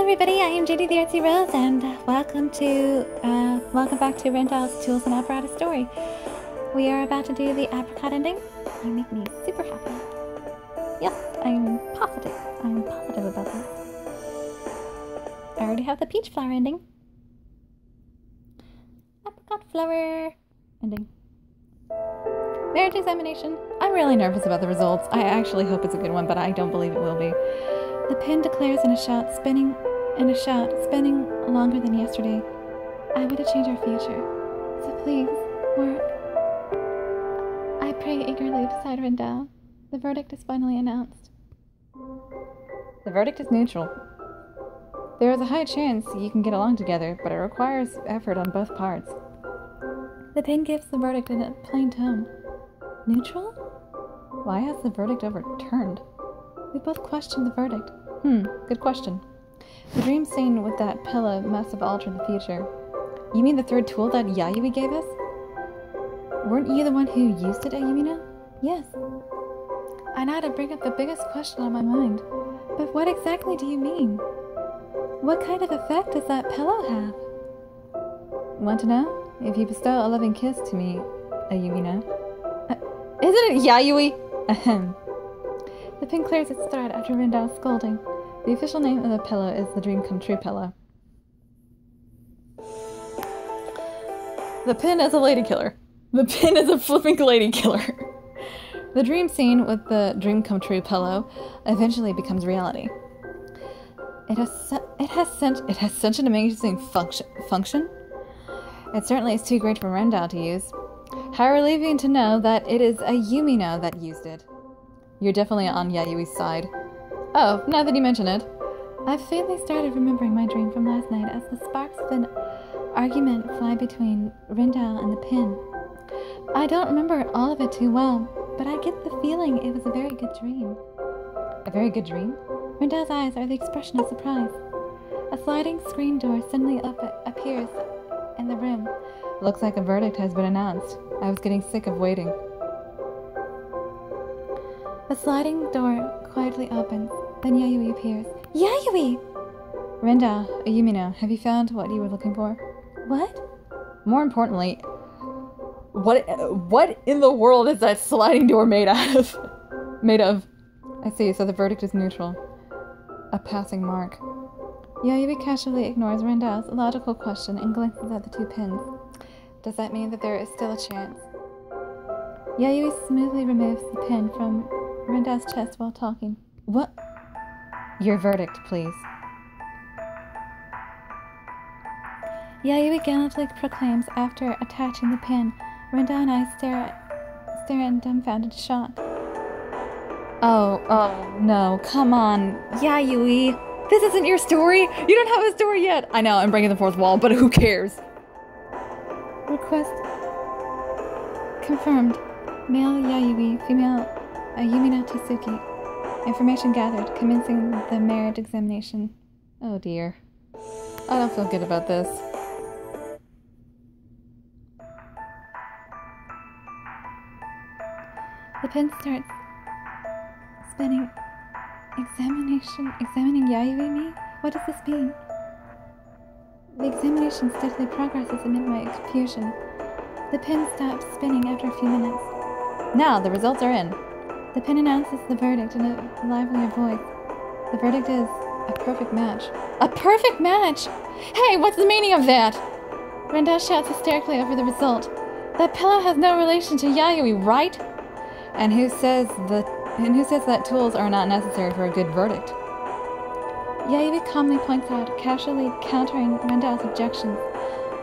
everybody, I am JD the Artsy-Rose, and welcome back to Rindoh's Tools and Apparatus story. We are about to do the Apricot ending. You make me super happy. Yes, I'm positive. I'm positive about this. I already have the peach flower ending. Apricot flower ending. Marriage examination. I'm really nervous about the results. I actually hope it's a good one, but I don't believe it will be. The pin declares in a shout, spinning longer than yesterday. I want to change our future. So please, work. I pray eagerly beside Rindoh. The verdict is finally announced. The verdict is neutral. There is a high chance you can get along together, but it requires effort on both parts. The pin gives the verdict in a plain tone. Neutral? Why has the verdict overturned? We both questioned the verdict. Good question. The dream scene with that pillow must have altered the future. You mean the third tool that Yayoi gave us? Weren't you the one who used it at Yumino? Yes. I know how to bring up the biggest question on my mind. But what exactly do you mean? What kind of effect does that pillow have? Want to know? If you bestow a loving kiss to me, Yumino. Isn't it Yayoi? Ahem. The pin clears its throat after Rindoh's scolding. The official name of the pillow is the Dream Come True pillow. The pin is a lady killer. The pin is a flipping lady killer. The dream scene with the Dream Come True pillow eventually becomes reality. It has such an amazing function. It certainly is too great for Rindoh to use. How relieving to know that it is a Yumino that used it. You're definitely on Yayui's side. Oh, now that you mention it. I've faintly started remembering my dream from last night as the sparks of an argument fly between Rindoh and the pin. I don't remember all of it too well, but I get the feeling it was a very good dream. A very good dream? Rindoh's eyes are the expression of surprise. A sliding screen door suddenly appears in the room. Looks like a verdict has been announced. I was getting sick of waiting. A sliding door quietly opens, then Yayoi appears. Yayoi! Rindoh, Yumino, have you found what you were looking for? What? More importantly, what in the world is that sliding door made out of? I see, so the verdict is neutral. A passing mark. Yayoi casually ignores Rindoh's logical question and glances at the two pins. Does that mean that there is still a chance? Yayoi smoothly removes the pin from Rindoh's chest while talking. What? Your verdict, please. Yayoi gallantly proclaims after attaching the pin. Rindoh and I stare in dumbfounded shock. Oh, no, come on. Yayoi, this isn't your story. You don't have a story yet. I know, I'm breaking the fourth wall, but who cares? Request confirmed. Male Yayoi, female Yumino Tsuki. Information gathered, commencing the marriage examination. Oh dear. I don't feel good about this. The pin starts spinning. Examining Yayoi me? What does this mean? The examination steadily progresses amid my confusion. The pin stops spinning after a few minutes. Now, the results are in. The pin announces the verdict in a livelier voice. The verdict is a perfect match. A perfect match? Hey, what's the meaning of that? Rindoh shouts hysterically over the result. That pillow has no relation to Yayoi, right? And who says that tools are not necessary for a good verdict? Yayoi calmly points out, casually countering Rindoh's objections.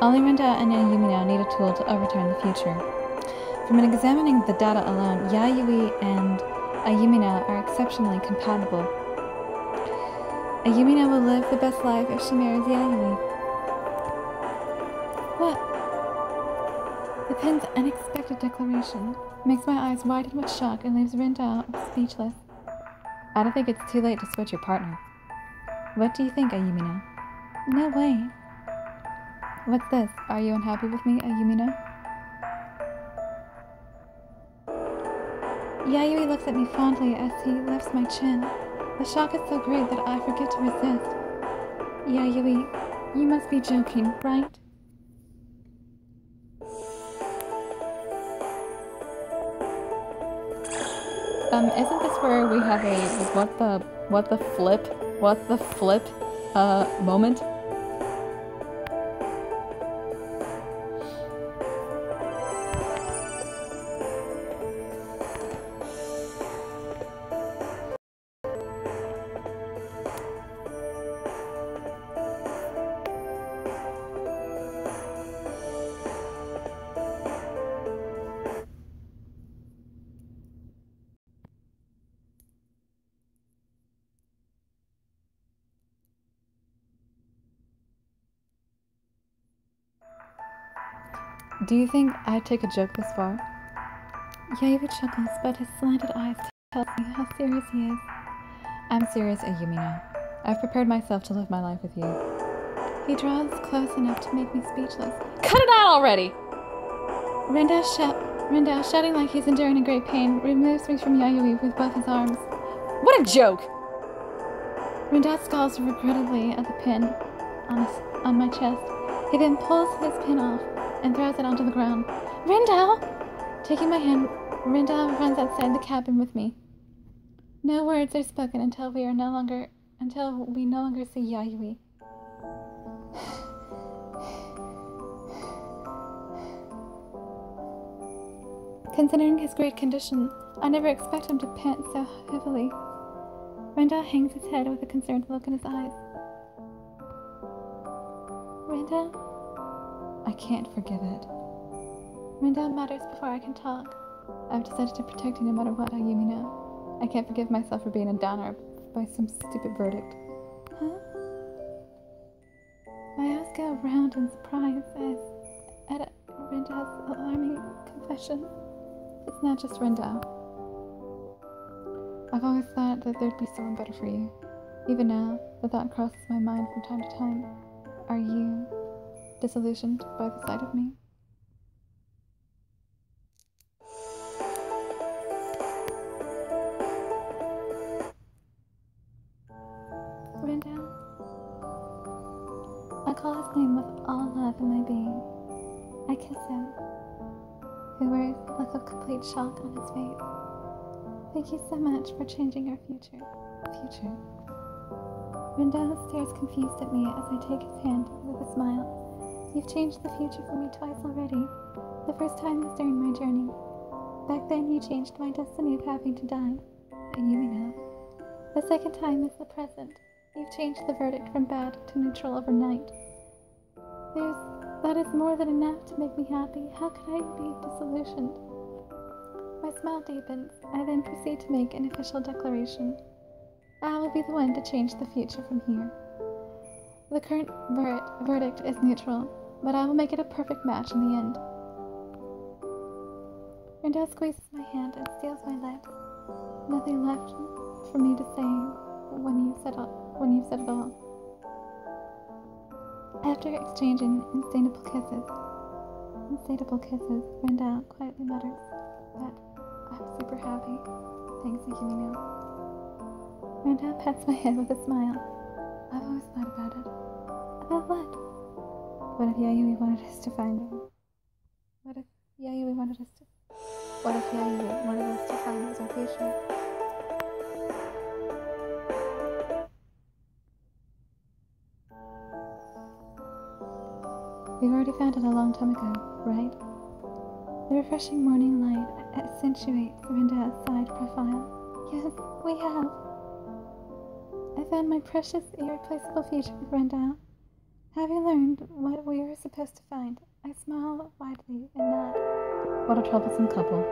Only Rindoh and Yumino need a tool to overturn the future. From examining the data alone, Yayoi and Yumino are exceptionally compatible. Yumino will live the best life if she marries Yayoi. What? The pin's unexpected declaration makes my eyes widen with shock and leaves Rindoh speechless. I don't think it's too late to switch your partner. What do you think, Yumino? No way. What's this? Are you unhappy with me, Yumino? Yayoi looks at me fondly as he lifts my chin. The shock is so great that I forget to resist. Yayoi, you must be joking, right? Isn't this where we have a what the flip moment? Do you think I'd take a joke this far? Yayoi chuckles, but his slanted eyes tell me how serious he is. I'm serious, Ayumino. I've prepared myself to live my life with you. He draws close enough to make me speechless. Cut it out already! Rindoh, shouting like he's enduring a great pain, removes me from Yayoi with both his arms. What a joke! Rindoh scowls regrettably at the pin on my chest. He then pulls his pin off and throws it onto the ground. Rindoh! Taking my hand, Rindoh runs outside the cabin with me. No words are spoken until we no longer see Yayoi. Considering his great condition, I never expect him to pant so heavily. Rindoh hangs his head with a concerned look in his eyes. Rindoh? I can't forgive it. Rindoh mutters before I can talk. I've decided to protect you no matter what, Ayumino. I can't forgive myself for being a downer by some stupid verdict. Huh? My eyes go round in surprise at Rindoh's alarming confession. It's not just Rindoh. I've always thought that there'd be someone better for you. Even now, the thought crosses my mind from time to time. Are you disillusioned by the sight of me? Rindoh. I call his name with all love in my being. I kiss him. He wears a look of complete shock on his face. Thank you so much for changing our future. Rindoh stares confused at me as I take his hand with a smile. You've changed the future for me twice already. The first time was during my journey. Back then you changed my destiny of having to die. And you know. The second time is the present. You've changed the verdict from bad to neutral overnight. That is more than enough to make me happy. How could I be disillusioned? My smile deepens. I then proceed to make an official declaration. I will be the one to change the future from here. The current verdict is neutral, but I will make it a perfect match in the end. Rindoh squeezes my hand and steals my lips. Nothing left for me to say when you've said it all. After exchanging insatiable kisses, Rindoh quietly mutters, but I'm super happy. Thanks, Ayumino. Rindoh pats my head with a smile. I've always thought about it. About what? What if Yayoi wanted us to find him? What if Yayoi wanted us to find his future? We've already found it a long time ago, right? The refreshing morning light accentuates Rindoh's side profile. Yes, we have. I found my precious, irreplaceable future with Rindoh. Having learned what we were supposed to find, I smile widely and nod. What a troublesome couple.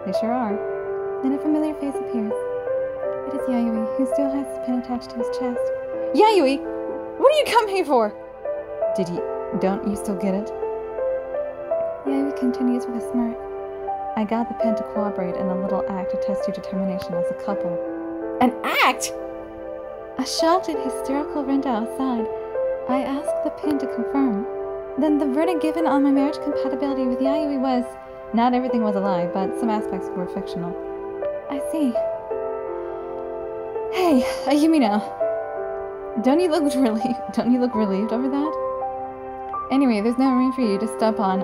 They sure are. Then a familiar face appears. It is Yayoi, who still has the pin attached to his chest. Yayoi! What are you come here for? Don't you still get it? Yayoi continues with a smirk. I got the pin to cooperate in a little act to test your determination as a couple. An act?! A shocked and hysterical Rindoh aside, I asked the pin to confirm. Then the verdict given on my marriage compatibility with Yayoi was, not everything was a lie, but some aspects were fictional. I see. Hey, Ayumino. Don't you look relieved over that? Anyway, there's no room for you to step on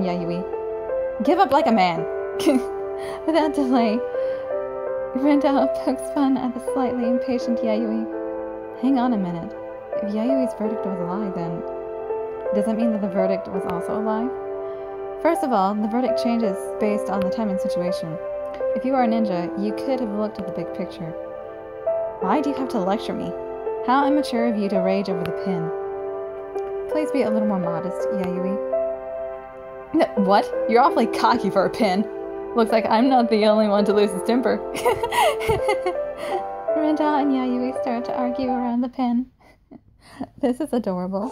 Yayoi. Give up like a man. Without delay, Rindoh pokes fun at the slightly impatient Yayoi. Hang on a minute. If Yayui's verdict was a lie, then does it mean that the verdict was also a lie? First of all, the verdict changes based on the time and situation. If you are a ninja, you could have looked at the big picture. Why do you have to lecture me? How immature of you to rage over the pin. Please be a little more modest, Yayoi. What? You're awfully cocky for a pin. Looks like I'm not the only one to lose his temper. Rindoh and Yayoi start to argue around the pin. This is adorable.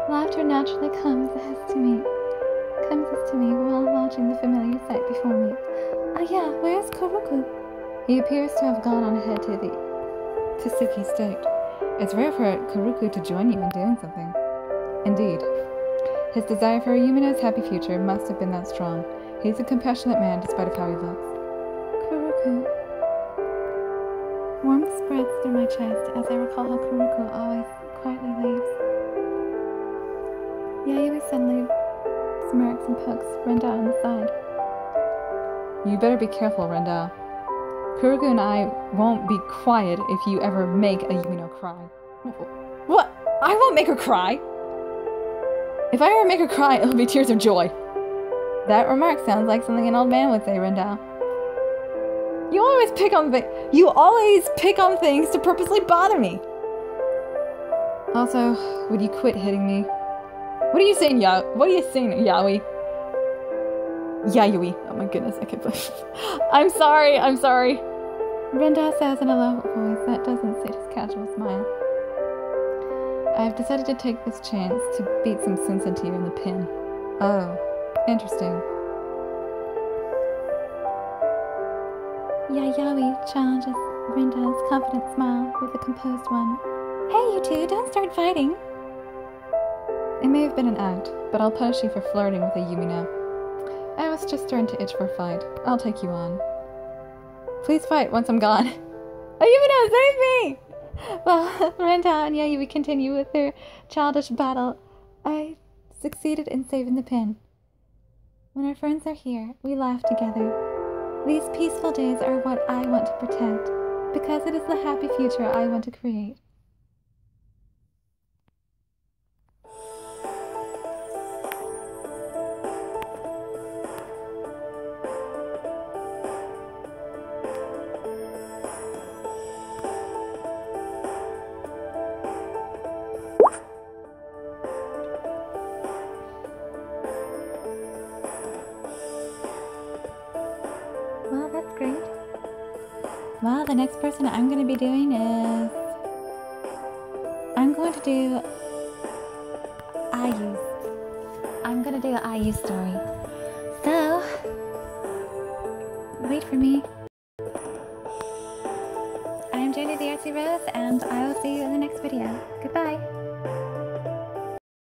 Laughter naturally comes as to me while watching the familiar sight before me. Ah yeah, where's Kuruku? He appears to have gone on ahead to Suki's state. It's rare for Kuruku to join you in doing something. Indeed. His desire for Yumino's happy future must have been that strong. He's a compassionate man despite of how he looks. Kuruku. Warmth spreads through my chest as I recall how Kuruku always quietly leaves. Yayoi suddenly smirks and pokes Rindoh on the side. You better be careful, Rindoh. Kuruku and I won't be quiet if you ever make a Yumino cry. What? I won't make her cry? If I ever make her cry, it'll be tears of joy. That remark sounds like something an old man would say, Rindoh. You always pick on things to purposely bother me. Also, would you quit hitting me? What are you saying, Yayoi? Yayoi. Oh my goodness, I can't believe. I'm sorry. Rindoh says in a low voice that doesn't suit his casual smile. I've decided to take this chance to beat some sense into you in the pin. Oh, interesting. Yayoi challenges Rindoh's confident smile with a composed one. Hey, you two, don't start fighting. It may have been an act, but I'll punish you for flirting with a Yumino. I was just starting to itch for a fight. I'll take you on. Please fight once I'm gone. A Yumino, save me! Well, Rindoh and Yayoi continue with their childish battle. I succeeded in saving the pin. When our friends are here, we laugh together. These peaceful days are what I want to protect, because it is the happy future I want to create. Well, that's great. Well, the next person I'm going to be doing is... I'm going to do IU's story. So, wait for me. I am Jenny the Artsy-Rose, and I will see you in the next video. Goodbye.